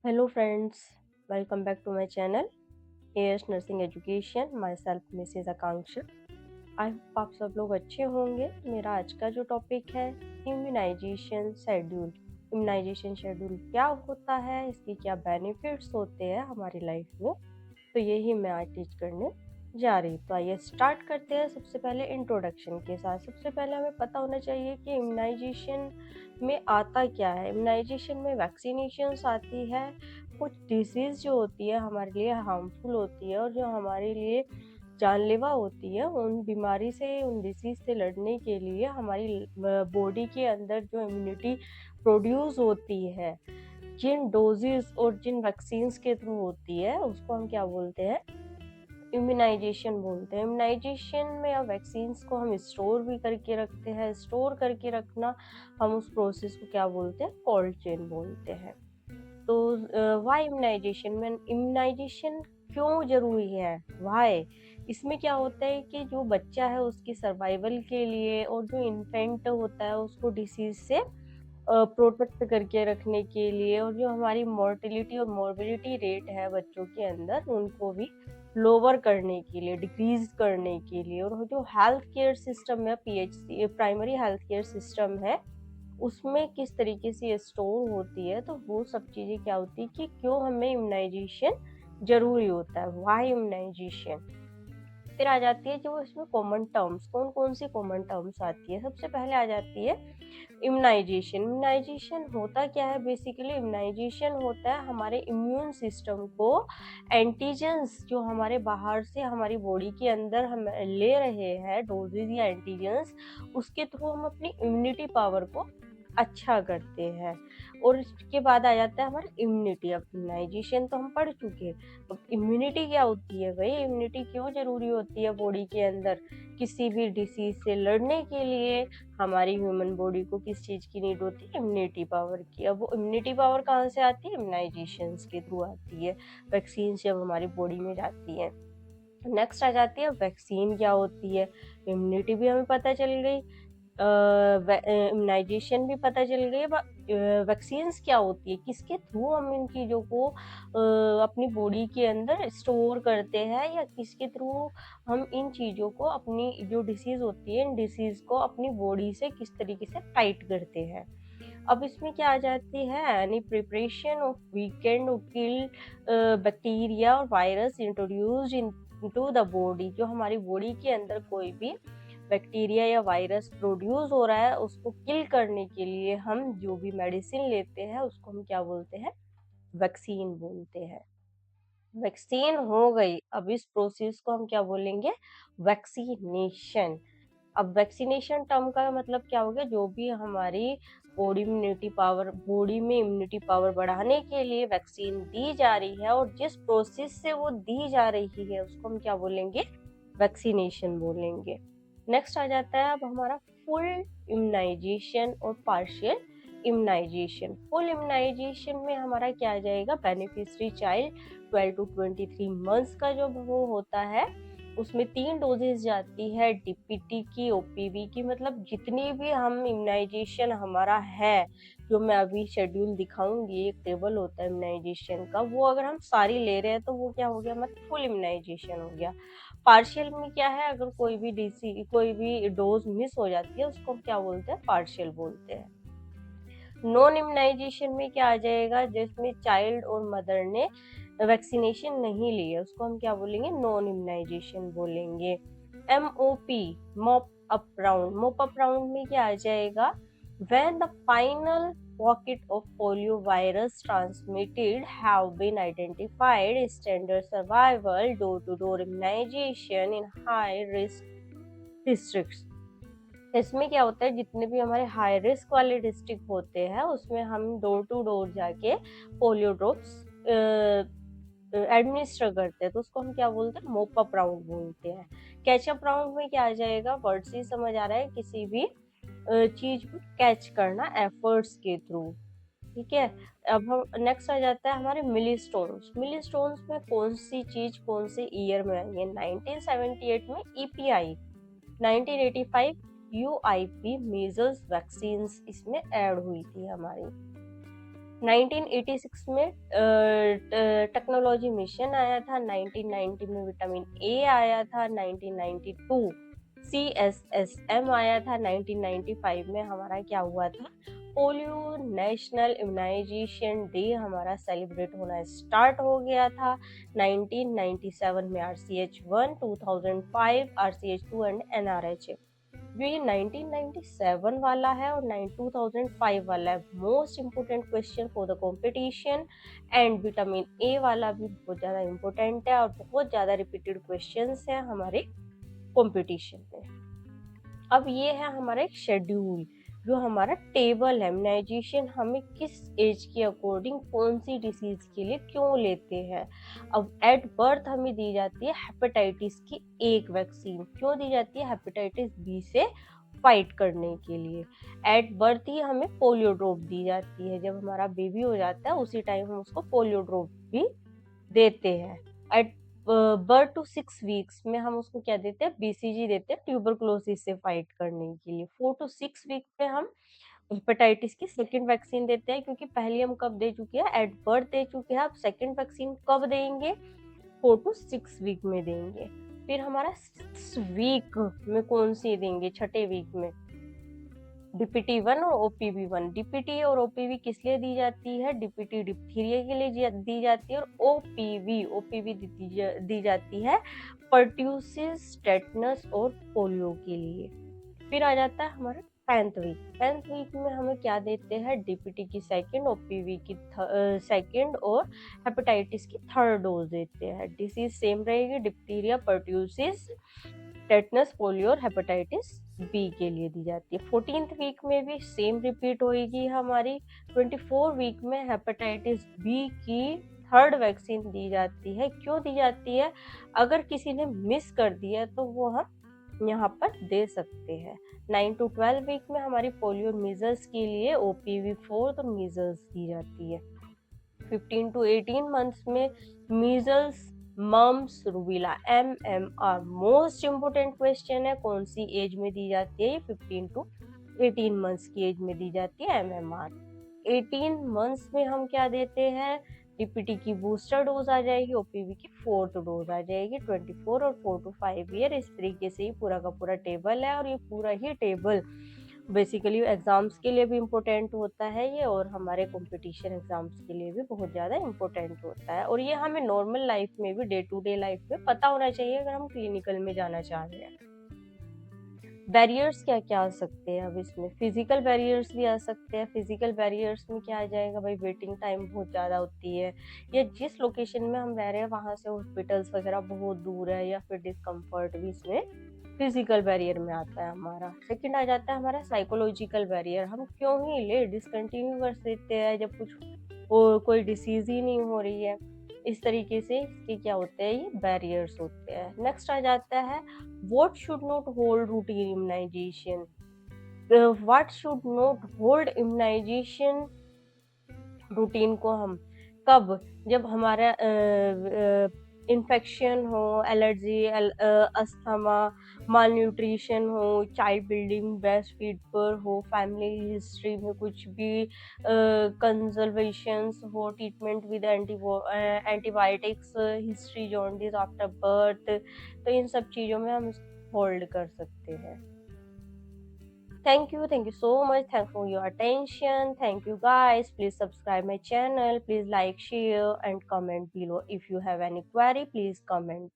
Hello friends, welcome back to my channel AS Nursing Education. Myself Mrs. Akanksha. I hope आप सब लोग अच्छे होंगे। मेरा आज का जो टॉपिक है इम्यूनाइजेशन शेड्यूल। इम्यूनाइजेशन शेड्यूल क्या होता है, इसके क्या बेनिफिट्स होते हैं हमारी लाइफ में, तो यही मैं आज टीच करने जा रही। तो आइए स्टार्ट करते हैं। सबसे पहले इंट्रोडक्शन के साथ सबसे पहले हमें पता होना चाहिए कि इम्यूनाइजेशन में आता क्या है। इम्यूनाइजेशन में वैक्सीनेशंस आती है। कुछ डिसीज़ जो होती है हमारे लिए हार्मफुल होती है और जो हमारे लिए जानलेवा होती है, उन बीमारी से, उन डिसीज़ से लड़ने के लिए हमारी बॉडी के अंदर जो इम्यूनिटी प्रोड्यूस होती है, जिन डोजेस और जिन वैक्सीन्स के थ्रू होती है, उसको हम क्या बोलते हैं, इम्यूनाइजेशन बोलते हैं। इम्यूनाइजेशन में या वैक्सीन्स को हम स्टोर भी करके रखते हैं। स्टोर करके रखना, हम उस प्रोसेस को क्या बोलते हैं, कोल्ड चेन बोलते हैं। तो वाई इम्यूनाइजेशन में इम्यूनाइजेशन क्यों जरूरी है, वाई, इसमें क्या होता है कि जो बच्चा है उसकी सर्वाइवल के लिए और जो इन्फेंट होता है उसको डिसीज से प्रोटेक्ट करके रखने के लिए, और जो हमारी मोर्टेलिटी और मॉर्बिडिटी रेट है बच्चों के अंदर उनको भी लोअर करने के लिए, डिक्रीज करने के लिए, और जो हेल्थ केयर सिस्टम है, PHC primary health care system है, उसमें किस तरीके से स्टोर होती है, तो वो सब चीज़ें क्या होती है कि क्यों हमें इम्यूनाइजेशन जरूरी होता है, वाई इम्यूनाइजेशन। फिर आ जाती है जो इसमें कॉमन टर्म्स, कौन कौन सी कॉमन टर्म्स आती है। सबसे पहले आ जाती है इम्यूनाइजेशन। इम्यूनाइजेशन होता क्या है, बेसिकली इम्यूनाइजेशन होता है हमारे इम्यून सिस्टम को एंटीजेंस जो हमारे बाहर से हमारी बॉडी के अंदर हम ले रहे हैं, डोजेज या एंटीजेंस, उसके थ्रू हम अपनी इम्यूनिटी पावर को अच्छा करते हैं। और इसके बाद आ जाता है हमारा इम्यूनिटी। अब इम्यूनाइजेशन तो हम पढ़ चुके, अब इम्यूनिटी क्या होती है भाई, इम्यूनिटी क्यों जरूरी होती है बॉडी के अंदर, किसी भी डिसीज से लड़ने के लिए हमारी ह्यूमन बॉडी को किस चीज की नीड होती है, इम्यूनिटी पावर की। अब वो इम्यूनिटी पावर कहाँ से आती है, इम्यूनाइजेशन के थ्रू आती है, वैक्सीन जब हमारी बॉडी में जाती है। नेक्स्ट आ जाती है वैक्सीन क्या होती है। इम्यूनिटी भी हमें पता चल गई, इम्यूनाइजेशन भी पता चल गई। वैक्सीन्स क्या होती है, किसके थ्रू हम इन चीज़ों को अपनी बॉडी के अंदर स्टोर करते हैं, या किसके थ्रू हम इन चीज़ों को, अपनी जो डिसीज़ होती है, इन डिसीज़ को अपनी बॉडी से किस तरीके से फाइट करते हैं। अब इसमें क्या आ जाती है, any preparation of weakened kill bacteria और virus introduced into the body. जो हमारी बॉडी के अंदर कोई भी बैक्टीरिया या वायरस प्रोड्यूस हो रहा है, उसको किल करने के लिए हम जो भी मेडिसिन लेते हैं उसको हम क्या बोलते हैं, वैक्सीन बोलते हैं। वैक्सीन हो गई, अब इस प्रोसेस को हम क्या बोलेंगे, वैक्सीनेशन। अब वैक्सीनेशन टर्म का मतलब क्या हो गया, जो भी हमारी बॉडी में इम्यूनिटी पावर बढ़ाने के लिए वैक्सीन दी जा रही है, और जिस प्रोसेस से वो दी जा रही है उसको हम क्या बोलेंगे, वैक्सीनेशन बोलेंगे। नेक्स्ट आ जाता है अब हमारा फुल इम्यूनाइजेशन और पार्शियल इम्यूनाइजेशन। फुल इम्यूनाइजेशन में हमारा क्या आ जाएगा, बेनिफिशियरी चाइल्ड 12 to 23 मंथ्स का जो वो होता है, उसमें 3 डोजेज जाती है, डीपीटी की, ओपीवी की, मतलब जितनी भी हम इम्यूनाइजेशन हमारा है, जो मैं अभी शेड्यूल दिखाऊंगी, एक टेबल होता है इम्यूनाइजेशन का, वो अगर हम सारी ले रहे हैं तो वो क्या हो गया, मतलब फुल इम्यूनाइजेशन हो गया। पार्शियल में क्या है, अगर कोई भी डोज मिस हो जाती है उसको हम क्या बोलते हैं, पार्शियल बोलते हैं। नॉन इम्यूनाइजेशन में क्या आ जाएगा, जिसमें चाइल्ड और मदर ने वैक्सीनेशन नहीं ली है उसको हम क्या बोलेंगे, नॉन इम्यूनाइजेशन बोलेंगे। MOP, mop up round, mop up round में क्या आ जाएगा, when the final pocket of polio virus transmitted have been identified, standard survival door to door immunization in high risk districts। इसमें क्या होता है, जितने भी हमारे हाई रिस्क वाले डिस्ट्रिक्ट होते हैं उसमें हम डोर टू डोर जाके पोलियो ड्रॉप्स एडमिनिस्टर करते हैं, तो उसको हम क्या बोलते हैं, मोप अप राउंड बोलते हैं। कैचअप राउंड में क्या आ जाएगा, वर्ड से समझ आ रहा है, किसी भी चीज को कैच करना एफर्ट्स के थ्रू, ठीक है। अब हम नेक्स्ट आ जाता है हमारे मिलीस्टोन्स। मिलीस्टोन्स में कौन सी चीज कौन से ईयर में आई है, 1978 में EPI, 1985 UIP मीजल्स वैक्सीन इसमें ऐड हुई थी हमारी। 1986 में टेक्नोलॉजी मिशन आया था, 1990 में विटामिन ए आया था, 1992 CSSM आया था, 1995 में हमारा क्या हुआ था, पोलियो नेशनल इम्यूनाइजेशन डे हमारा सेलिब्रेट होना स्टार्ट हो गया था, 1997 में RCH1, 2005 RCH2 एंड NRH। जो ये 1997 वाला है और 2005 वाला है, most important question for the competition, and vitamin A वाला भी बहुत ज़्यादा इम्पोर्टेंट है और बहुत ज़्यादा रिपीटेड क्वेश्चंस है हमारे कंपटीशन में। अब ये है हमारा एक शेड्यूल, जो हमारा टेबल है, इम्यूनाइजेशन हमें किस एज के अकॉर्डिंग कौन सी डिसीज के लिए क्यों लेते हैं। अब एट बर्थ हमें दी जाती है हेपेटाइटिस की एक वैक्सीन, क्यों दी जाती है, हेपेटाइटिस बी से फाइट करने के लिए। एट बर्थ ही हमें पोलियो ड्रॉप दी जाती है, जब हमारा बेबी हो जाता है उसी टाइम हम उसको पोलियो ड्रॉप भी देते हैं। एट बर्थ टू 6 वीक्स में हम उसको क्या देते हैं, BCG देते हैं, ट्यूबरकुलोसिस से फाइट करने के लिए। 4 to 6 वीक में हम हेपेटाइटिस की सेकेंड वैक्सीन देते हैं, क्योंकि पहली हम कब दे चुके हैं, एट बर्थ दे चुके हैं। अब सेकेंड वैक्सीन कब देंगे, 4 to 6 वीक में देंगे। फिर हमारा 6 वीक में कौन सी देंगे, छठे वीक में DPT1 और OPV1। DPT और OPV किस लिए दी जाती है, DPT डिप्थीरिया के लिए दी जाती है, और OPV दी जाती है पर्ट्यूसिस, टेटनस और पोलियो के लिए। फिर आ जाता है हमारा 10th वीक में हमें क्या देते हैं, DPT की सेकंड, OPV की सेकंड और हेपेटाइटिस की थर्ड डोज देते हैं। डिसीज सेम रहेगी, डिप्थीरिया, पर्ट्यूसिस, टेटनस, पोलियो और हेपेटाइटिस बी के लिए दी जाती है। 14th वीक में भी सेम रिपीट होएगी हमारी। 24 वीक में हेपेटाइटिस बी की थर्ड वैक्सीन दी जाती है। क्यों दी जाती है, अगर किसी ने मिस कर दिया तो वो हम यहाँ पर दे सकते हैं। 9 to 12 वीक में हमारी पोलियो मीजल्स के लिए OPV4 तो मीजल्स दी जाती है। 15 to 18 मंथ्स में measles, mumps, rubella, MMR। Most important question है, कौन सी एज में दी जाती है, 15 to 18 मंथ्स की एज में दी जाती है MMR। 18 मंथ्स में हम क्या देते हैं, DPT की बूस्टर डोज आ जाएगी, OPV की फोर्थ डोज आ जाएगी। 24 और 4 to 5 ईयर, इस तरीके से ही पूरा का पूरा टेबल है। और ये पूरा ही टेबल बेसिकली एग्जाम्स के लिए भी इम्पोर्टेंट होता है ये, और हमारे कंपटीशन एग्जाम्स के लिए भी बहुत ज़्यादा इम्पोर्टेंट होता है। और ये हमें नॉर्मल लाइफ में भी, डे टू डे लाइफ में पता होना चाहिए अगर हम क्लिनिकल में जाना चाह रहे हैं। बैरियर्स क्या क्या आ सकते हैं, अब इसमें फिजिकल बैरियर्स भी आ सकते हैं। फिजिकल बैरियर्स में क्या आ जाएगा भाई, वेटिंग टाइम बहुत ज़्यादा होती है, या जिस लोकेशन में हम रह रहे हैं वहाँ से हॉस्पिटल्स वगैरह बहुत दूर है, या फिर डिस्कम्फर्ट भी इसमें फिजिकल बैरियर में आता है हमारा। सेकंड आ जाता है हमारा साइकोलॉजिकल बैरियर, हम क्यों ही ले डिसकंटिन्यू कर देते हैं जब कुछ कोई डिसीज ही नहीं हो रही है। इस तरीके से इसके क्या होते हैं, ये बैरियर्स होते हैं। नेक्स्ट आ जाता है what should not hold routine immunization. What should not hold immunization routine को हम कब, जब हमारा इन्फेक्शन हो, एलर्जी, अस्थमा, माल न्यूट्रिशन हो, चाइल्ड बिल्डिंग, ब्रेस्ट फीड पर हो, फैमिली हिस्ट्री में कुछ भी कंजर्वेशंस हो, treatment with antibiotics history, jaundice after birth, तो इन सब चीज़ों में हम होल्ड कर सकते हैं। Thank you so much, thanks for your attention. Thank you guys, please subscribe my channel, please like, share and comment below. If you have any query, please comment.